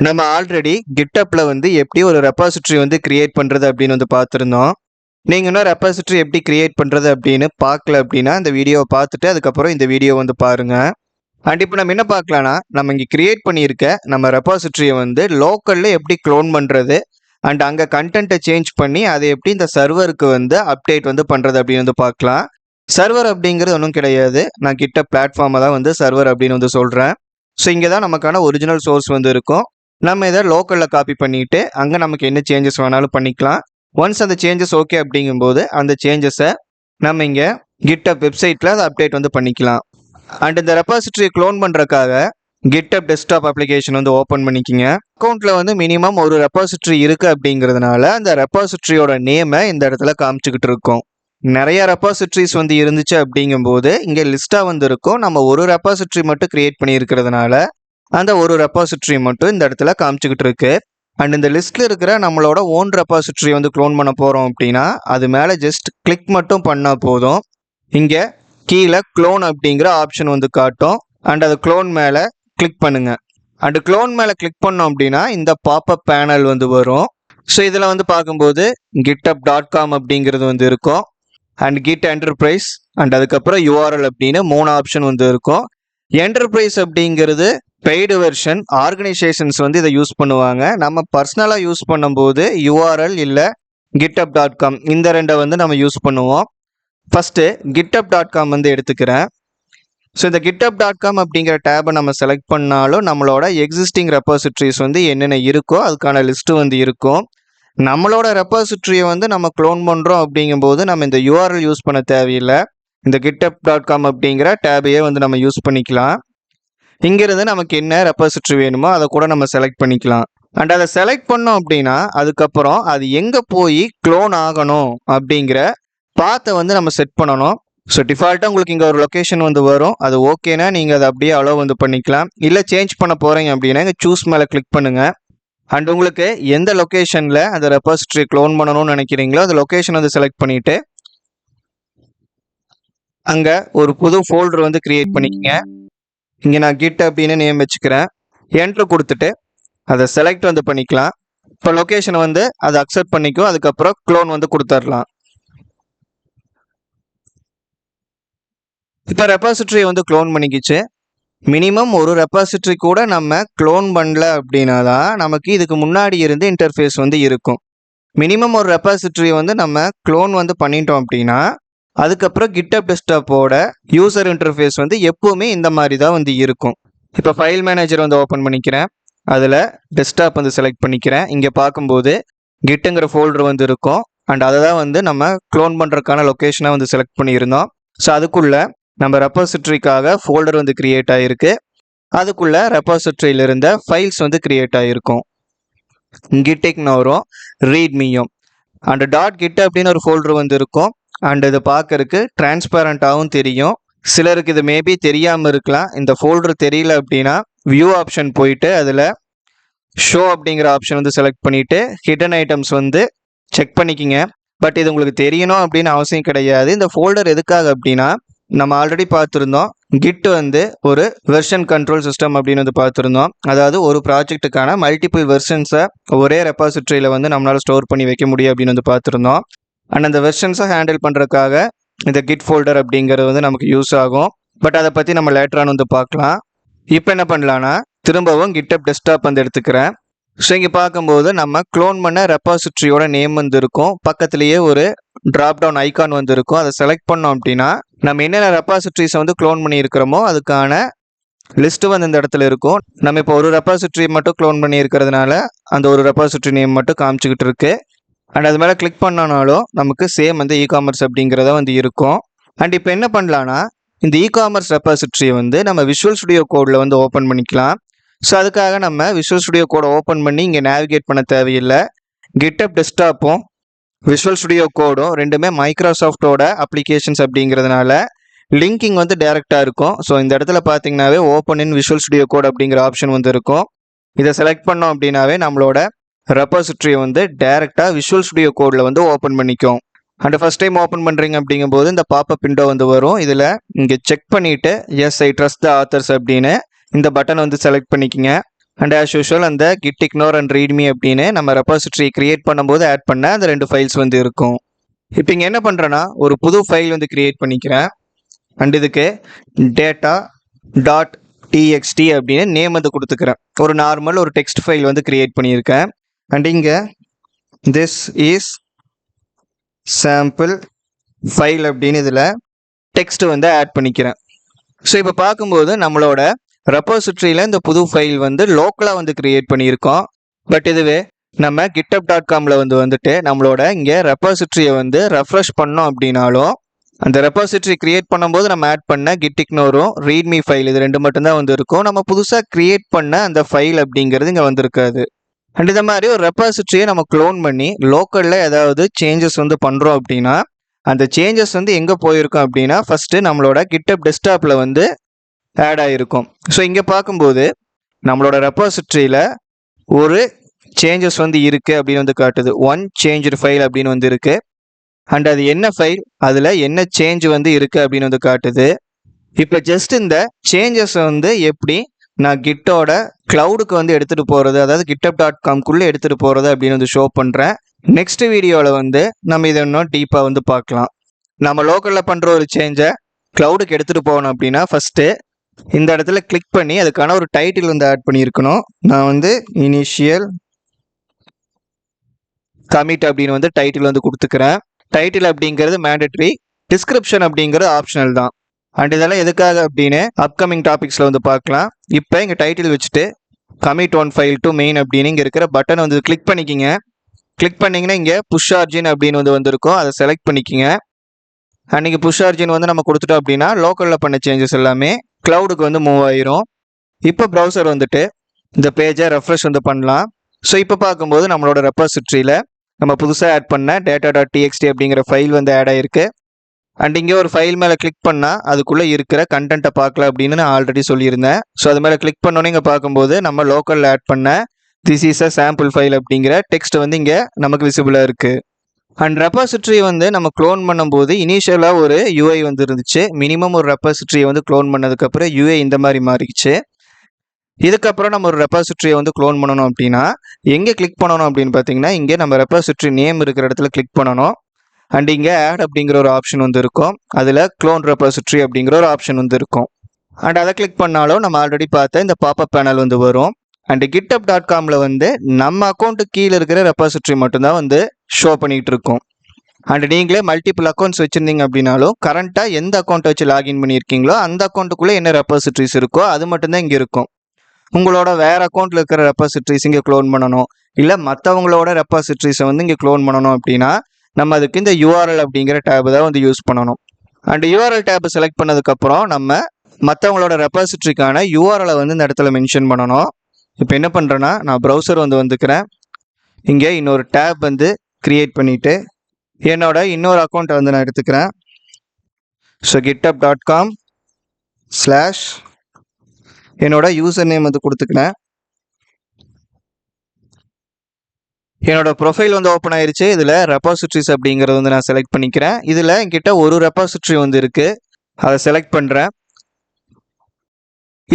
நம்ம ஆல்ரெடி GitHubல வந்து எப்படி ஒரு ரெபாசிட்டரி வந்து கிரியேட் பண்றது அப்படின்னு வந்து பார்த்துருந்தோம். நீங்க இன்னும் ரெபாசிட்டரி எப்படி கிரியேட் பண்றது அப்படின்னு பார்க்கல அப்படின்னா இந்த வீடியோவை பார்த்துட்டு அதுக்கப்புறம் இந்த வீடியோ வந்து பாருங்க. அண்ட் இப்போ நம்ம என்ன பார்க்கலாம்னா நம்ம இங்கே கிரியேட் பண்ணியிருக்க நம்ம ரெபாசிட்டரியை வந்து லோக்கல்ல எப்படி க்ளோன் பண்றது அண்ட் அங்கே கண்டென்ட்டை சேஞ்ச் பண்ணி அதை எப்படி இந்த சர்வருக்கு வந்து அப்டேட் வந்து பண்றது அப்படின்னு வந்து பார்க்கலாம். சர்வர் அப்படிங்கிறது ஒன்றும் கிடையாது. நான் GitHub பிளாட்ஃபார்மை தான் வந்து சர்வர் அப்படின்னு வந்து சொல்கிறேன். ஸோ இங்கே தான் நமக்கான ஒரிஜினல் சோர்ஸ் வந்து இருக்கும். நம்ம இதை லோக்கலில் காப்பி பண்ணிட்டு அங்கே நமக்கு என்ன சேஞ்சஸ் வேணாலும் பண்ணிக்கலாம். ஒன்ஸ் அந்த சேஞ்சஸ் ஓகே அப்படிங்கும்போது அந்த சேஞ்சஸை நம்ம இங்கே GitHub வெப்சைட்டில் அதை அப்டேட் வந்து பண்ணிக்கலாம். அண்ட் இந்த ரெபாசிட்டரியை க்ளோன் பண்ணுறதுக்காக GitHub டெஸ்க்டாப் அப்ளிகேஷன் வந்து ஓப்பன் பண்ணிக்கிங்க. அக்கௌண்ட்டில் வந்து மினிமம் ஒரு ரெபாசிட்டரி இருக்குது அப்படிங்கிறதுனால அந்த ரெபாசிட்டரியோட நேமை இந்த இடத்துல காமிச்சிக்கிட்டு இருக்கோம். நிறைய ரெபாசிட்டரிஸ் வந்து இருந்துச்சு அப்படிங்கும்போது இங்கே லிஸ்ட்டாக வந்து இருக்கும். நம்ம ஒரு ரெபாசிட்டரி மட்டும் கிரியேட் பண்ணியிருக்கிறதுனால அந்த ஒரு ரெபாசிட்டரி மட்டும் இந்த இடத்துல காமிச்சிக்கிட்டு இருக்கு. அண்ட் இந்த லிஸ்ட்ல இருக்கிற நம்மளோட ஓன் ரெபாசிட்டரி வந்து க்ளோன் பண்ண போகிறோம் அப்படின்னா அது மேலே ஜஸ்ட் கிளிக் மட்டும் பண்ணால் போதும். இங்கே கீழே க்ளோன் அப்படிங்கிற ஆப்ஷன் வந்து காட்டும். அண்ட் அது க்ளோன் மேலே கிளிக் பண்ணுங்க. அண்ட் க்ளோன் மேலே கிளிக் பண்ணோம் அப்படின்னா இந்த பாப்அப் பேனல் வந்து வரும். ஸோ இதில் வந்து பார்க்கும்போது github.com அப்படிங்கிறது வந்து இருக்கும். அண்ட் கிட் என்டர்பிரைஸ் அண்ட் அதுக்கப்புறம் URL அப்படின்னு 3 ஆப்ஷன் வந்து இருக்கும். என்டர்பிரைஸ் அப்படிங்கிறது பெய்டு வெர்ஷன். ஆர்கனைசேஷன்ஸ் வந்து இதை யூஸ் பண்ணுவாங்க. நம்ம பர்சனலாக யூஸ் பண்ணும்போது URL இல்லை github.com இந்த ரெண்டை வந்து நம்ம யூஸ் பண்ணுவோம். ஃபஸ்ட்டு github.com வந்து எடுத்துக்கிறேன். ஸோ இந்த github.com அப்படிங்கிற டேபை நம்ம செலக்ட் பண்ணாலும் நம்மளோட எக்ஸிஸ்டிங் ரெபாசிட்டரிஸ் வந்து என்னென்ன இருக்கோ அதுக்கான லிஸ்ட்டு வந்து இருக்கும். நம்மளோட ரெபாசிட்டரியை வந்து நம்ம க்ளோன் பண்ணுறோம் அப்படிங்கும்போது நம்ம இந்த URL யூஸ் பண்ண தேவையில்லை. இந்த github.com அப்படிங்கிற டேபையே வந்து நம்ம யூஸ் பண்ணிக்கலாம். இங்கிருந்து நமக்கு என்ன ரெபாசிட்டரி வேணுமோ அதை கூட நம்ம செலக்ட் பண்ணிக்கலாம். அண்ட் அதை செலக்ட் பண்ணோம் அப்படின்னா அதுக்கப்புறம் அது எங்கே போய் க்ளோன் ஆகணும் அப்படிங்கிற பாத்தை வந்து நம்ம செட் பண்ணணும். ஸோ டிஃபால்ட்டாக உங்களுக்கு இங்கே ஒரு லொக்கேஷன் வந்து வரும். அது ஓகேனா நீங்கள் அதை அப்படியே அலோவ் வந்து பண்ணிக்கலாம். இல்லை சேஞ்ச் பண்ண போகிறீங்க அப்படின்னா இங்கே சூஸ் மேலே கிளிக் பண்ணுங்கள். அண்ட் உங்களுக்கு எந்த லொக்கேஷனில் அந்த ரெபாசிட்டரி க்ளோன் பண்ணணும்னு நினைக்கிறீங்களோ அந்த லொக்கேஷன் வந்து செலக்ட் பண்ணிவிட்டு அங்கே ஒரு புது ஃபோல்டர் வந்து கிரியேட் பண்ணிக்கங்க. இங்கே நான் கிட் அப்படின்னு நேம் வச்சுக்கிறேன். என்ட்ரு கொடுத்துட்டு அதை செலக்ட் வந்து பண்ணிக்கலாம். இப்போ லொக்கேஷனை வந்து அதை அக்செப்ட் பண்ணிக்கும். அதுக்கப்புறம் க்ளோன் வந்து கொடுத்துடலாம். இப்போ ரெபாசிட்டரி வந்து க்ளோன் பண்ணிக்கிச்சு. மினிமம் ஒரு ரெபாசிட்டரி கூட நம்ம க்ளோன் பண்ணல அப்படின்னா தான் நமக்கு இதுக்கு முன்னாடி இருந்து இன்டர்ஃபேஸ் வந்து இருக்கும். மினிமம் ஒரு ரெபாசிட்டரி வந்து நம்ம க்ளோன் வந்து பண்ணிட்டோம் அப்படின்னா அதுக்கப்புறம் GitHub டெஸ்க்டாப்போட யூசர் இன்டர்ஃபேஸ் வந்து எப்போவுமே இந்த மாதிரி தான் வந்து இருக்கும். இப்போ ஃபைல் மேனேஜர் வந்து ஓப்பன் பண்ணிக்கிறேன். அதில் டெஸ்க்டாப் வந்து செலக்ட் பண்ணிக்கிறேன். இங்கே பார்க்கும்போது கிட்டுங்கிற ஃபோல்டர் வந்து இருக்கும். அண்ட் அதை தான் வந்து நம்ம க்ளோன் பண்ணுறதுக்கான லொக்கேஷனை வந்து செலக்ட் பண்ணியிருந்தோம். ஸோ அதுக்குள்ளே நம்ம ரெபாசிட்டரிக்காக ஃபோல்டர் வந்து கிரியேட் ஆகிருக்கு. அதுக்குள்ளே ரெபாசிட்டரியில் இருந்த ஃபைல்ஸ் வந்து கிரியேட் ஆகிருக்கும். கிட்டிக்னு வரும், ரீட்மியும். அண்ட் .git அப்படின்னு ஒரு ஃபோல்டர் வந்து இருக்கும். அண்ட் இது பார்க்கறதுக்கு டிரான்ஸ்பேரண்டாகவும் தெரியும். சிலருக்கு இது மேபி தெரியாமல் இருக்கலாம். இந்த ஃபோல்டர் தெரியல அப்படின்னா வியூ ஆப்ஷன் போயிட்டு அதில் ஷோ அப்படிங்கிற ஆப்ஷன் வந்து செலக்ட் பண்ணிவிட்டு ஹிடன் ஐட்டம்ஸ் வந்து செக் பண்ணிக்கிங்க. பட் இது உங்களுக்கு தெரியணும் அப்படின்னு அவசியம் கிடையாது. இந்த ஃபோல்டர் எதுக்காக அப்படின்னா நம்ம ஆல்ரெடி பார்த்துருந்தோம் கிட் வந்து ஒரு வெர்ஷன் கண்ட்ரோல் சிஸ்டம் அப்படின்னு வந்து பார்த்துருந்தோம். அதாவது ஒரு ப்ராஜெக்ட்டுக்கான மல்டிபிள் வெர்ஷன்ஸை ஒரே ரெபாசிட்டரியில் வந்து நம்மளால் ஸ்டோர் பண்ணி வைக்க முடியும் அப்படின்னு வந்து பார்த்துருந்தோம். அண்ட் அந்த வெர்ஷன்ஸை ஹேண்டில் பண்ணுறதுக்காக இந்த கிட் ஃபோல்டர் அப்படிங்கிறது வந்து நமக்கு யூஸ் ஆகும். பட் அதை பற்றி நம்ம லேட்டரான வந்து பார்க்கலாம். இப்போ என்ன பண்ணலான்னா திரும்பவும் GitHub டெஸ்க்டாப் வந்து எடுத்துக்கிறேன். ஸோ இங்கே பார்க்கும்போது நம்ம க்ளோன் பண்ண ரெபாசிட்டரியோட நேம் வந்து இருக்கும். பக்கத்துலேயே ஒரு ட்ராப் டவுன் ஐக்கான் வந்து இருக்கும். அதை செலக்ட் பண்ணோம் அப்படின்னா நம்ம என்னென்ன ரெபாசிட்டரிஸை வந்து க்ளோன் பண்ணியிருக்கிறோமோ அதுக்கான லிஸ்ட்டு வந்து இந்த இடத்துல இருக்கும். நம்ம இப்போ ஒரு ரெபாசிட்டரி மட்டும் க்ளோன் பண்ணியிருக்கிறதுனால அந்த ஒரு ரெபாசிட்டரி நேம் மட்டும் காமிச்சிக்கிட்டு இருக்கு. அண்ட் அது மேலே கிளிக் பண்ணனாலும் நமக்கு சேம் வந்து இ-காமர்ஸ் அப்படிங்கிறத வந்து இருக்கும். அண்ட் இப்போ என்ன பண்ணலான்னா இந்த இ-காமர்ஸ் ரெபாசிட்டரியை வந்து நம்ம விஷுவல் ஸ்டுடியோ கோடில் வந்து ஓப்பன் பண்ணிக்கலாம். ஸோ அதுக்காக நம்ம விஷுவல் ஸ்டுடியோ கோடை ஓப்பன் பண்ணி இங்கே நேவிகேட் பண்ண தேவையில்லை. GitHub டெஸ்க்டாப்பும் விஷுவல் ஸ்டுடியோ கோடும் ரெண்டுமே மைக்ரோசாஃப்டோட அப்ளிகேஷன்ஸ் அப்படிங்கிறதுனால லிங்கிங் வந்து டைரெக்டாக இருக்கும். ஸோ இந்த இடத்துல பார்த்தீங்கன்னாவே open in Visual Studio Code அப்படிங்கிற ஆப்ஷன் வந்து இருக்கும். இதை செலக்ட் பண்ணோம் அப்படின்னாவே நம்மளோட ரெபாசிட்டரியை வந்து டைரெக்டாக விஷுவல் ஸ்டுடியோ கோடில் வந்து ஓப்பன் பண்ணிக்கும். அண்ட் ஃபஸ்ட் டைம் ஓப்பன் பண்ணுறீங்க அப்படிங்கும்போது இந்த பாப்பப் விண்டோ வந்து வரும். இதில் இங்கே செக் பண்ணிவிட்டு yes I trust the authors அப்படின்னு இந்த பட்டன் வந்து செலக்ட் பண்ணிக்கங்க. அண்ட் ஆஸ் யூஷுவல் அந்த git ignore அண்ட் readme அப்படின்னு நம்ம ரெபாசிட்டரி கிரியேட் பண்ணும்போது ஆட் பண்ண அந்த 2 ஃபைல்ஸ் வந்து இருக்கும். இப்போ இங்கே என்ன பண்ணுறேன்னா ஒரு புது ஃபைல் வந்து கிரியேட் பண்ணிக்கிறேன். அண்ட் இதுக்கு data.txt அப்படின்னு நேம் வந்து கொடுத்துக்கிறேன். ஒரு நார்மல் ஒரு டெக்ஸ்ட் ஃபைல் வந்து கிரியேட் பண்ணியிருக்கேன். அண்ட் இங்கே திஸ் இஸ் சாம்பிள் ஃபைல் அப்படின்னு இதில் டெக்ஸ்ட் வந்து ஆட் பண்ணிக்கிறேன். ஸோ இப்போ பார்க்கும்போது நம்மளோட ரெபாசிட்டரியில் இந்த புது ஃபைல் வந்து லோக்கலாக வந்து கிரியேட் பண்ணியிருக்கோம். பட் இதுவே நம்ம github.comல வந்துட்டு நம்மளோட இங்கே ரெபாசிட்டரியை வந்து ரெஃப்ரெஷ் பண்ணோம் அப்படின்னாலும் அந்த ரெபாசிட்டரி கிரியேட் பண்ணும்போது நம்ம ஆட் பண்ண git ignoreம் readme ஃபைல் இது 2 மட்டும்தான் வந்து இருக்கும். நம்ம புதுசாக கிரியேட் பண்ண அந்த ஃபைல் அப்படிங்கிறது இங்கே வந்திருக்காது. அண்ட் இந்த மாதிரி ஒரு ரெபாசிட்டரியை நம்ம க்ளோன் பண்ணி லோக்கலில் ஏதாவது சேஞ்சஸ் வந்து பண்ணுறோம் அப்படின்னா அந்த சேஞ்சஸ் வந்து எங்கே போயிருக்கோம் அப்படின்னா ஃபஸ்ட்டு நம்மளோட GitHub டெஸ்க்டாப்பில் வந்து ஆட் ஆகிருக்கும். ஸோ இங்கே பார்க்கும்போது நம்மளோட ரெபாசிட்டரியில் ஒரு சேஞ்சஸ் வந்து இருக்குது அப்படின்னு வந்து காட்டுது. ஒன் சேஞ்சு ஃபைல் அப்படின்னு வந்து இருக்குது. அண்ட் அது என்ன ஃபைல், அதில் என்ன சேஞ்ச் வந்து இருக்குது அப்படின்னு வந்து காட்டுது. இப்போ ஜஸ்ட் இந்த சேஞ்சஸை வந்து எப்படி நான் கிட்டோட க்ளவுடுக்கு வந்து எடுத்துகிட்டு போகிறது, அதாவது github.comக்குள்ளே எடுத்துகிட்டு போகிறது அப்படின்னு வந்து ஷோ பண்ணுறேன். நெக்ஸ்ட் வீடியோவில் வந்து நம்ம இதை இன்னும் டீப்பாக வந்து பார்க்கலாம். நம்ம லோக்கலில் பண்ணுற ஒரு சேஞ்சை க்ளவுடுக்கு எடுத்துகிட்டு போகணும் அப்படின்னா ஃபஸ்ட்டு இந்த இடத்துல கிளிக் பண்ணி அதுக்கான ஒரு டைட்டில் வந்து ஆட் பண்ணியிருக்கணும். நான் வந்து இனிஷியல் கமிட் அப்படின்னு வந்து டைட்டில் வந்து கொடுத்துக்கிறேன். டைட்டில் அப்படிங்கிறது மேண்டட்ரி, டிஸ்கிரிப்ஷன் அப்படிங்கிறது ஆப்ஷனல் தான். அண்ட் இதெல்லாம் எதுக்காக அப்படின்னு அப்கமிங் டாபிக்ஸில் வந்து பார்க்கலாம். இப்போ இங்கே டைட்டில் வச்சுட்டு commit one file to main அப்படின்னு இங்கே இருக்கிற பட்டன் வந்து கிளிக் பண்ணிக்கிங்க. கிளிக் பண்ணிங்கன்னா இங்கே புஷ் ஆர்ஜின் அப்படின்னு வந்து வந்திருக்கும், அதை செலக்ட் பண்ணிக்கிங்க. அண்ட் இங்கே புஷ் ஆர்ஜின் வந்து நம்ம கொடுத்துட்டோம் அப்படின்னா லோக்கலில் பண்ண சேஞ்சஸ் எல்லாமே க்ளவுடுக்கு வந்து மூவ் ஆயிரும். இப்போ ப்ரௌசர் வந்துட்டு இந்த பேஜை ரெஃப்ரெஷ் வந்து பண்ணலாம். ஸோ இப்போ பார்க்கும்போது நம்மளோட ரெபாசிட்டரியில் நம்ம புதுசாக ஆட் பண்ண data.txt அப்படிங்கிற ஃபைல் வந்து ஆட் ஆகிருக்கு. அண்ட் இங்கே ஒரு ஃபைல் மேலே கிளிக் பண்ணால் அதுக்குள்ளே இருக்கிற கண்டென்ட்டை பார்க்கல அப்படின்னு நான் ஆல்ரெடி சொல்லியிருந்தேன். ஸோ அது மேலே கிளிக் பண்ணோன்னே இங்கே பார்க்கும்போது நம்ம லோக்கலில் ஆட் பண்ண this is a sample file அப்படிங்கிற டெக்ஸ்ட் வந்து இங்கே நமக்கு விசிபிளாக இருக்குது. அண்ட் ரெபாசிட்டரி வந்து நம்ம க்ளோன் பண்ணும்போது இனிஷியலாக ஒரு யூஐ வந்து இருந்துச்சு. மினிமம் ஒரு ரெபாசிட்டரியை வந்து க்ளோன் பண்ணதுக்கப்புறம் யூஐ இந்த மாதிரி மாறிடுச்சு. இதுக்கப்புறம் நம்ம ஒரு ரெபாசிட்டரியை வந்து க்ளோன் பண்ணணும் அப்படின்னா எங்கே கிளிக் பண்ணணும் அப்படின்னு பார்த்தீங்கன்னா இங்கே நம்ம ரெபாசிட்டரி நேம் இருக்கிற இடத்துல கிளிக் பண்ணணும். அண்ட் இங்கே ஆட் அப்படிங்கிற ஒரு ஆப்ஷன் வந்து இருக்கும். அதில் க்ளோன் ரெபாசிட்டரி அப்படிங்கிற ஒரு ஆப்ஷன் வந்து இருக்கும். அண்ட் அதை கிளிக் பண்ணாலும் நம்ம ஆல்ரெடி பார்த்த இந்த பாப்அப் பேனல் வந்து வரும். அண்ட் github.comல வந்து நம்ம அக்கௌண்ட்டுக்கு கீழே இருக்கிற ரெபாசிட்டரி மட்டும்தான் வந்து ஷோ பண்ணிகிட்டு இருக்கும். அண்ட் நீங்களே மல்டிபிள் அக்கௌண்ட்ஸ் வச்சுருந்தீங்க அப்படின்னாலும் கரண்ட்டாக எந்த அக்கௌண்ட்டை வச்சு லாகின் பண்ணியிருக்கீங்களோ அந்த அக்கௌண்ட்டுக்குள்ளே என்ன ரெபாசிட்டரிஸ் இருக்கோ அது மட்டும்தான் இங்கே இருக்கும். உங்களோட வேறு அக்கௌண்ட்டில் இருக்கிற ரெபாசிட்டரிஸ் இங்கே க்ளோன் பண்ணணும், இல்லை மற்றவங்களோட ரெபாசிட்டரிஸை வந்து இங்கே க்ளோன் பண்ணணும் அப்படின்னா நம்ம அதுக்கு இந்த URL அப்படிங்கிற டேப் தான் வந்து யூஸ் பண்ணணும். அண்ட் URL டேப்பை செலக்ட் பண்ணதுக்கப்புறம் நம்ம மற்றவங்களோட ரெபாசிட்டரிக்கான URL வந்து இந்த இடத்துல மென்ஷன் பண்ணணும். இப்போ என்ன பண்ணுறேன்னா நான் ப்ரௌசர் வந்து வந்துக்கிறேன். இங்கே இன்னொரு டேப் வந்து க்ரியேட் பண்ணிவிட்டு என்னோட இன்னொரு அக்கௌண்ட்டை வந்து நான் எடுத்துக்கிறேன். ஸோ github.com/ என்னோட யூசர் நேம் வந்து கொடுத்துக்கிறேன். என்னோட ப்ரொஃபைல் வந்து ஓப்பன் ஆயிருச்சு. இதில் ரெபாசிட்டரிஸ் அப்படிங்கிறது வந்து நான் செலக்ட் பண்ணிக்கிறேன். இதில் என்கிட்ட ஒரு ரெபாசிட்டரி வந்து இருக்குது, அதை செலக்ட் பண்ணுறேன்.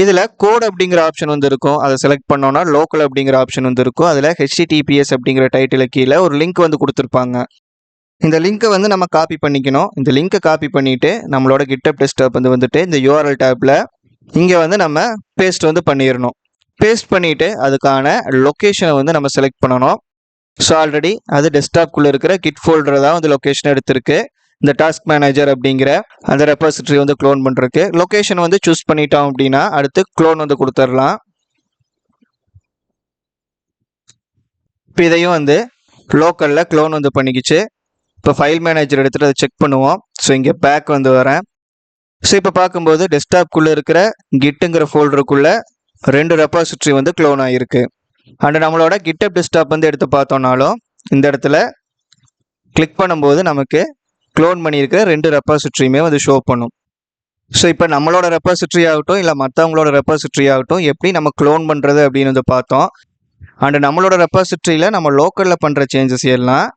இதில் கோட் அப்படிங்கிற ஆப்ஷன் வந்து இருக்கும், அதை செலக்ட் பண்ணோன்னா லோக்கல் அப்படிங்கிற ஆப்ஷன் வந்து இருக்கும். அதில் HTTPS அப்படிங்கிற டைட்டில் கீழே ஒரு லிங்க் வந்து கொடுத்துருப்பாங்க. இந்த லிங்க்கை வந்து நம்ம காப்பி பண்ணிக்கணும். இந்த லிங்க்கை காப்பி பண்ணிவிட்டு நம்மளோட GitHub டெஸ்க்டாப் வந்துட்டு இந்த URL டேப்பில் இங்கே வந்து நம்ம பேஸ்ட் வந்து பண்ணிடணும். பேஸ்ட் பண்ணிவிட்டு அதுக்கான லொக்கேஷனை வந்து நம்ம செலக்ட் பண்ணணும். ஸோ ஆல்ரெடி அது டெஸ்க்டாப்குள்ளே இருக்கிற கிட் ஃபோல்டரை தான் வந்து லொக்கேஷன் எடுத்திருக்கு. இந்த டாஸ்க் மேனேஜர் அப்படிங்கிற அந்த ரெபாசிட்டரி வந்து க்ளோன் பண்ணுறதுக்கு லொக்கேஷன் வந்து சூஸ் பண்ணிட்டோம் அப்படின்னா அடுத்து க்ளோன் வந்து கொடுத்துடலாம். இப்போ இதையும் வந்து லோக்கலில் க்ளோன் வந்து பண்ணிக்கிச்சு. இப்போ ஃபைல் மேனேஜர் எடுத்துகிட்டு அதை செக் பண்ணுவோம். ஸோ இங்கே பேக் வந்து வரேன். ஸோ இப்போ பார்க்கும்போது டெஸ்க்டாப்குள்ளே இருக்கிற கிட்டுங்கிற ஃபோல்டருக்குள்ளே 2 ரெபாசிட்டரி வந்து க்ளோன் ஆகிருக்கு. அண்ட் நம்மளோட GitHub டெஸ்க்டாப் வந்து எடுத்து பார்த்தோம்னாலும் இந்த இடத்துல கிளிக் பண்ணும்போது நமக்கு க்ளோன் பண்ணியிருக்கிற 2 ரெபாசிட்டரியுமே வந்து ஷோ பண்ணும். ஸோ இப்போ நம்மளோட ரெபாசிட்டரி ஆகட்டும் இல்லை மற்றவங்களோட ரெபாசிட்டரி ஆகட்டும் எப்படி நம்ம க்ளோன் பண்ணுறது அப்படின்னு வந்து பார்த்தோம். அண்ட் நம்மளோட ரெபாசிட்டரியில் நம்ம லோக்கலில் பண்ணுற சேஞ்சஸ் எல்லாம்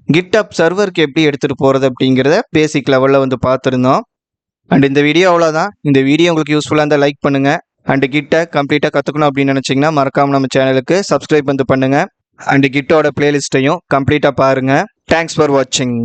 GitHub சர்வருக்கு எப்படி எடுத்துகிட்டு போகிறது அப்படிங்கிறத பேசிக் லெவலில் வந்து பார்த்துருந்தோம். அண்ட் இந்த வீடியோ அவ்வளோதான். இந்த வீடியோ உங்களுக்கு யூஸ்ஃபுல்லாக இருந்தால் லைக் பண்ணுங்கள். அண்ட் கிட்டை கம்ப்ளீட்டாக கற்றுக்கணும் அப்படின்னு நினச்சிங்கன்னா மறக்காமல் நம்ம சேனலுக்கு சப்ஸ்கிரைப் வந்து பண்ணுங்கள். அண்ட் கிட்டோட பிளேலிஸ்ட்டையும் கம்ப்ளீட்டாக பாருங்கள். தேங்க்ஸ் ஃபார் வாட்சிங்.